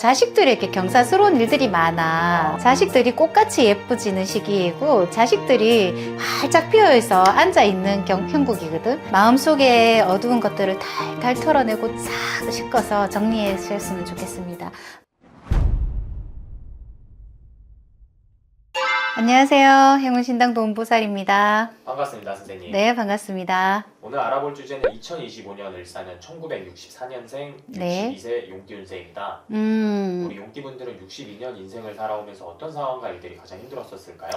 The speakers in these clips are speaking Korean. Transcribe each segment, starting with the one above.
자식들에게 경사스러운 일들이 많아. 자식들이 꽃같이 예뻐지는 시기이고 자식들이 활짝 피어있어 앉아있는 형국이거든. 마음속에 어두운 것들을 탈탈 털어내고 싹 씻어서 정리해 주셨으면 좋겠습니다. 안녕하세요. 행운신당 도움보살입니다. 반갑습니다, 선생님. 네, 반갑습니다. 오늘 알아볼 주제는 2025년 을사년 1964년생 62세 용띠운세입니다. 우리 용띠분들은 62년 인생을 살아오면서 어떤 상황과 일들이 가장 힘들었었을까요?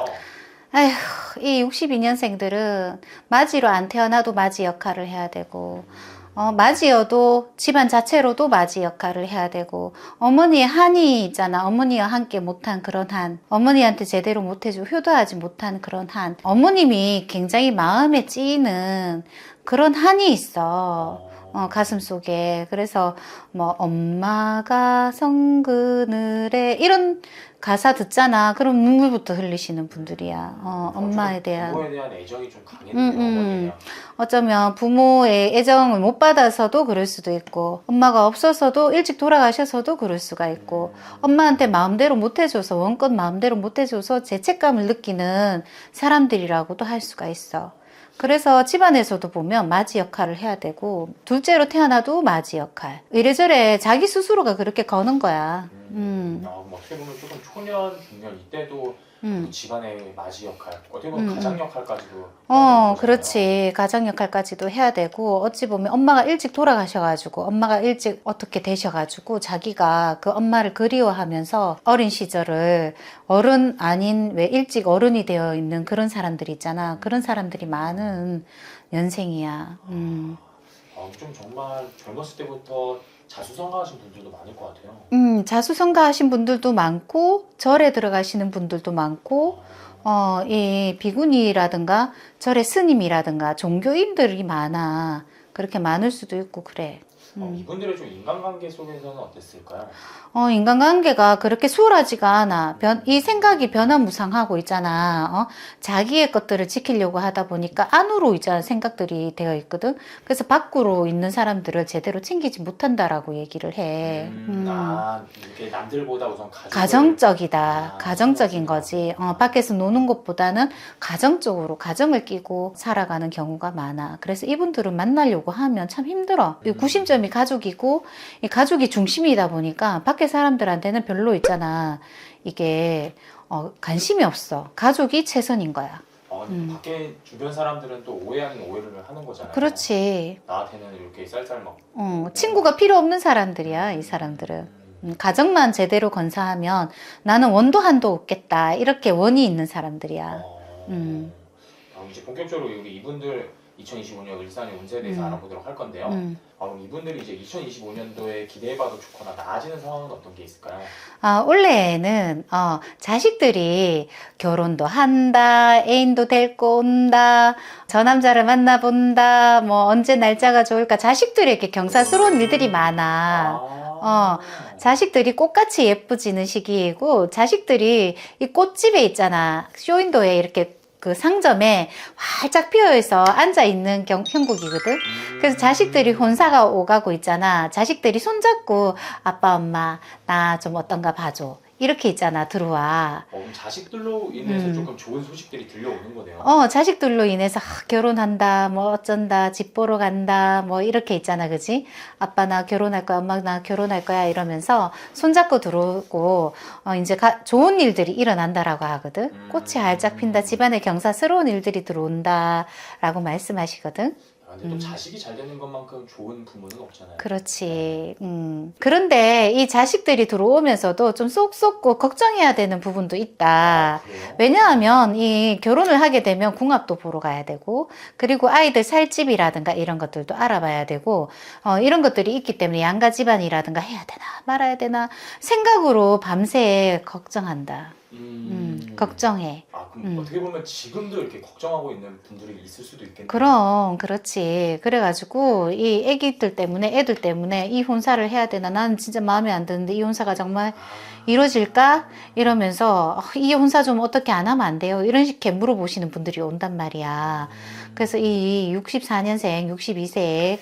아휴, 이 62년생들은 맞이로 안 태어나도 맞이 역할을 해야 되고 맞이여도 집안 자체로도 맞이 역할을 해야 되고, 어머니의 한이 있잖아. 어머니와 함께 못한 그런 한, 어머니한테 제대로 못해주고 효도하지 못한 그런 한, 어머님이 굉장히 마음에 찌이는 그런 한이 있어. 가슴 속에. 그래서 뭐 엄마가 성그늘에 이런 가사 듣잖아. 그럼 눈물부터 흘리시는 분들이야. 엄마에 대한. 부모에 대한 애정이 좀 강했네요. 어쩌면 부모의 애정을 못 받아서도 그럴 수도 있고, 엄마가 없어서도 일찍 돌아가셔서도 그럴 수가 있고, 엄마한테 마음대로 못 해줘서, 원껏 마음대로 못 해줘서 죄책감을 느끼는 사람들이라고도 할 수가 있어. 그래서 집안에서도 보면 맞이 역할을 해야 되고, 둘째로 태어나도 맞이 역할. 이래저래 자기 스스로가 그렇게 거는 거야. 어떻게 보면 조금 초년, 중년 이때도 그 집안의 맞이 역할, 어떻게 보면 가장 역할까지도 그렇지. 가장 역할까지도 해야 되고, 어찌 보면 엄마가 일찍 돌아가셔가지고, 엄마가 일찍 어떻게 되셔가지고, 자기가 그 엄마를 그리워하면서 어린 시절을 어른 아닌 왜 일찍 어른이 되어 있는 그런 사람들이 있잖아. 그런 사람들이 많은 연생이야. 좀 정말 젊었을 때부터 자수성가하신 분들도 많을 것 같아요. 자수성가하신 분들도 많고, 절에 들어가시는 분들도 많고, 이 비구니라든가 절의 스님이라든가 종교인들이 많아. 그렇게 많을 수도 있고 그래. 이분들의 좀 인간관계 속에서는 어땠을까요? 인간관계가 그렇게 수월하지가 않아. 이 생각이 변화무쌍하고 있잖아. 자기의 것들을 지키려고 하다 보니까 안으로 있잖아. 생각들이 되어 있거든. 그래서 밖으로 있는 사람들을 제대로 챙기지 못한다라고 얘기를 해. 이게 남들보다 우선 가정적이다. 가정적인 거지. 밖에서 노는 것보다는 가정적으로 가정을 끼고 살아가는 경우가 많아. 그래서 이분들은 만나려고 하면 참 힘들어. 구심점이 가족이고, 이 가족이 중심이다 보니까 밖에 사람들한테는 별로 있잖아. 이게 관심이 없어. 가족이 최선인 거야. 밖에 주변 사람들은 또 오해 아닌 오해를 하는 거잖아요. 그렇지. 나한테는 이렇게 쌀쌀 막 친구가 필요 없는 사람들이야, 이 사람들은. 가정만 제대로 건사하면 나는 원도 한도 없겠다. 이렇게 원이 있는 사람들이야. 이제 본격적으로 우리 이분들 2025년 을사년 운세에 대해서 알아보도록 할 건데요. 그럼 이분들이 이제 2025년도에 기대해봐도 좋거나 나아지는 상황은 어떤 게 있을까요? 올해에는 자식들이 결혼도 한다, 애인도 데리고 온다, 저 남자를 만나본다, 뭐 언제 날짜가 좋을까. 자식들에게 경사스러운 일들이 많아. 자식들이 꽃같이 예뻐지는 시기이고, 자식들이 이 꽃집에 있잖아. 쇼윈도에 이렇게 그 상점에 활짝 피어있어 앉아있는 형국이거든. 그래서 자식들이 혼사가 오가고 있잖아. 자식들이 손잡고 아빠 엄마 나 좀 어떤가 봐줘. 이렇게 있잖아. 들어와. 자식들로 인해서 조금 좋은 소식들이 들려오는 거네요. 자식들로 인해서 결혼한다, 뭐 어쩐다, 집 보러 간다, 뭐 이렇게 있잖아. 그지? 아빠 나 결혼할 거야, 엄마 나 결혼할 거야 이러면서 손잡고 들어오고, 이제 좋은 일들이 일어난다라고 하거든. 꽃이 활짝 핀다, 집안에 경사스러운 일들이 들어온다라고 말씀하시거든. 근데 또 자식이 잘 되는 것만큼 좋은 부모는 없잖아요. 그렇지. 그런데 이 자식들이 들어오면서도 좀 쏙 쏙고 걱정해야 되는 부분도 있다. 왜냐하면 이 결혼을 하게 되면 궁합도 보러 가야 되고, 그리고 아이들 살 집이라든가 이런 것들도 알아봐야 되고, 이런 것들이 있기 때문에 양가 집안이라든가 해야 되나 말아야 되나 생각으로 밤새 걱정한다. 걱정해. 그럼 어떻게 보면 지금도 이렇게 걱정하고 있는 분들이 있을 수도 있겠네요. 그럼 그렇지. 그래가지고 이 애기들 때문에 애들 때문에 이 혼사를 해야 되나, 나는 진짜 마음에 안 드는데 이 혼사가 정말 이루어질까? 이러면서 이 혼사 좀 어떻게 안 하면 안 돼요? 이런 식의 물어보시는 분들이 온단 말이야. 그래서 이 64년생, 62세의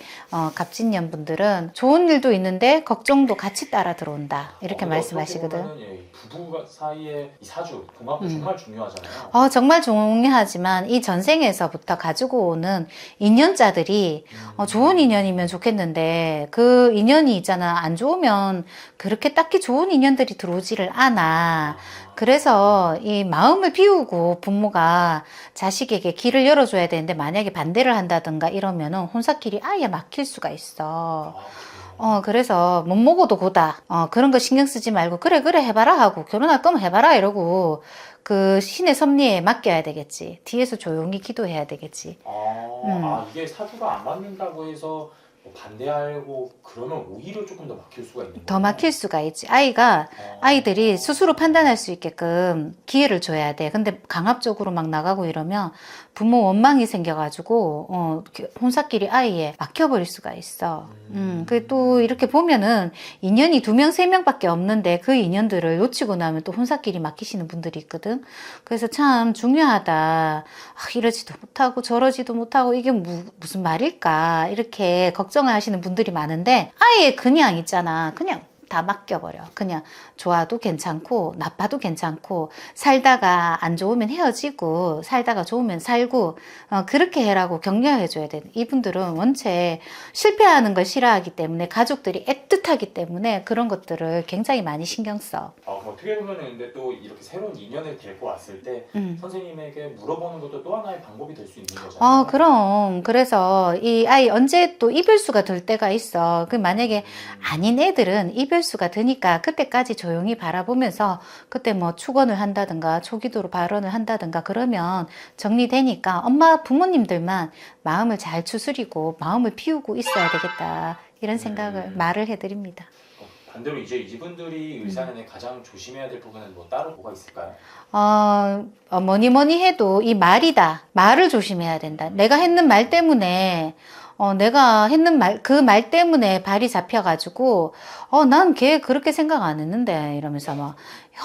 갑진년 분들은 좋은 일도 있는데 걱정도 같이 따라 들어온다. 이렇게 말씀하시거든. 어떻게 보면은 부부 사이의 이 사주, 궁합도 정말 중요하잖아요. 정말 중요하지만 이 전생에서부터 가지고 오는 인연자들이 좋은 인연이면 좋겠는데 그 인연이 있잖아. 안 좋으면 그렇게 딱히 좋은 인연들이 들어오지를 않아. 그래서 이 마음을 비우고 부모가 자식에게 길을 열어줘야 되는데 만약에 반대를 한다든가 이러면은 혼사길이 아예 막힐 수가 있어. 그래서 못 먹어도 고다. 그런 거 신경 쓰지 말고 그래 해봐라 하고 결혼할 거면 해봐라 이러고 그 신의 섭리에 맡겨야 되겠지. 뒤에서 조용히 기도해야 되겠지. 이게 사주가 안 맞는다고 해서 뭐 반대하고 그러면 오히려 조금 더 막힐 수가 있는 거예요? 더 막힐 수가 있지. 아이들이 스스로 판단할 수 있게끔 기회를 줘야 돼. 근데 강압적으로 막 나가고 이러면 부모 원망이 생겨가지고 혼사끼리 아이에 막혀버릴 수가 있어. 또 이렇게 보면은 인연이 2명, 3명밖에 없는데 그 인연들을 놓치고 나면 또 혼사끼리 막히시는 분들이 있거든. 그래서 참 중요하다. 이러지도 못하고 저러지도 못하고 이게 무슨 말일까 이렇게 걱정을 하시는 분들이 많은데 아예 그냥 있잖아. 그냥 다 맡겨버려. 그냥 좋아도 괜찮고 나빠도 괜찮고 살다가 안 좋으면 헤어지고 살다가 좋으면 살고 그렇게 해라고 격려해줘야 돼. 이분들은 원체 실패하는 걸 싫어하기 때문에 가족들이 애틋하기 때문에 그런 것들을 굉장히 많이 신경 써. 어떻게 보면 근데 또 이렇게 새로운 인연을 데리고 왔을 때 선생님에게 물어보는 것도 또 하나의 방법이 될 수 있는 거잖아요. 그럼. 그래서 이 아이 언제 또 이별수가 될 때가 있어. 만약에 아닌 애들은 이별수가 드니까 그때까지 조용히 바라보면서 그때 뭐 축원을 한다든가 초기도로 발언을 한다든가 그러면 정리되니까 엄마 부모님들만 마음을 잘 추스리고 마음을 피우고 있어야 되겠다. 이런 생각을 말을 해드립니다. 반대로 이제 이분들이 을사년에 가장 조심해야 될 부분은 뭐 따로 뭐가 있을까요? 뭐니 해도 이 말이다. 말을 조심해야 된다. 내가 했는 말 때문에 내가 했는 그 말 때문에 발이 잡혀가지고 난 걔 그렇게 생각 안 했는데 이러면서 막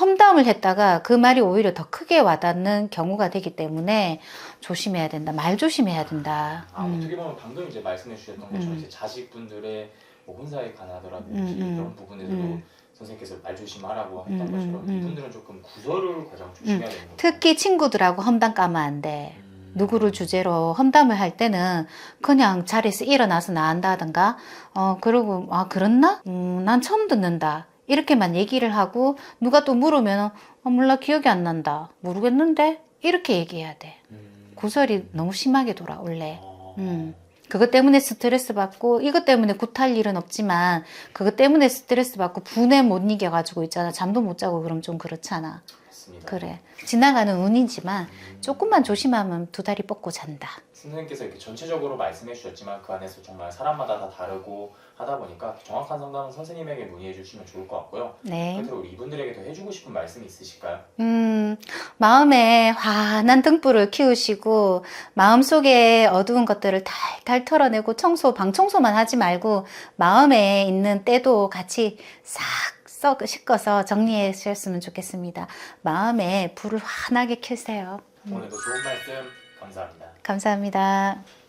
험담을 했다가 그 말이 오히려 더 크게 와닿는 경우가 되기 때문에 조심해야 된다. 말 조심해야 된다. 어떻게 보면 방금 이제 말씀해 주셨던 것처럼 이제 자식분들의 뭐 혼사에 관하더라든지 이런 부분에서도 선생님께서 말 조심하라고 했던 것처럼 이분들은 조금 구설을 가장 조심해야 되는 거죠. 특히 친구들하고 험담 까면 안 돼. 누구를 주제로 험담을 할 때는 그냥 자리에서 일어나서 나간다든가 그러고 그렇나? 난 처음 듣는다. 이렇게만 얘기를 하고 누가 또 물으면 몰라 기억이 안 난다. 모르겠는데? 이렇게 얘기해야 돼. 구설이 너무 심하게 돌아올래. 그것 때문에 스트레스 받고 이것 때문에 굿할 일은 없지만 그것 때문에 스트레스 받고 분에 못 이겨가지고 있잖아. 잠도 못 자고 그럼 좀 그렇잖아. 맞습니다. 그래. 지나가는 운이지만 조금만 조심하면 2다리 뻗고 잔다. 선생님께서 이렇게 전체적으로 말씀해 주셨지만 그 안에서 정말 사람마다 다 다르고 하다 보니까 정확한 상담은 선생님에게 문의해 주시면 좋을 것 같고요. 네. 끝으로 우리 이분들에게 더 해주고 싶은 말씀이 있으실까요? 마음에 환한 등불을 키우시고 마음속에 어두운 것들을 탈탈 털어내고 방청소만 하지 말고 마음에 있는 때도 같이 싹 씻어서 정리해 주셨으면 좋겠습니다. 마음에 불을 환하게 켜세요. 오늘도 좋은 말씀 감사합니다. 감사합니다.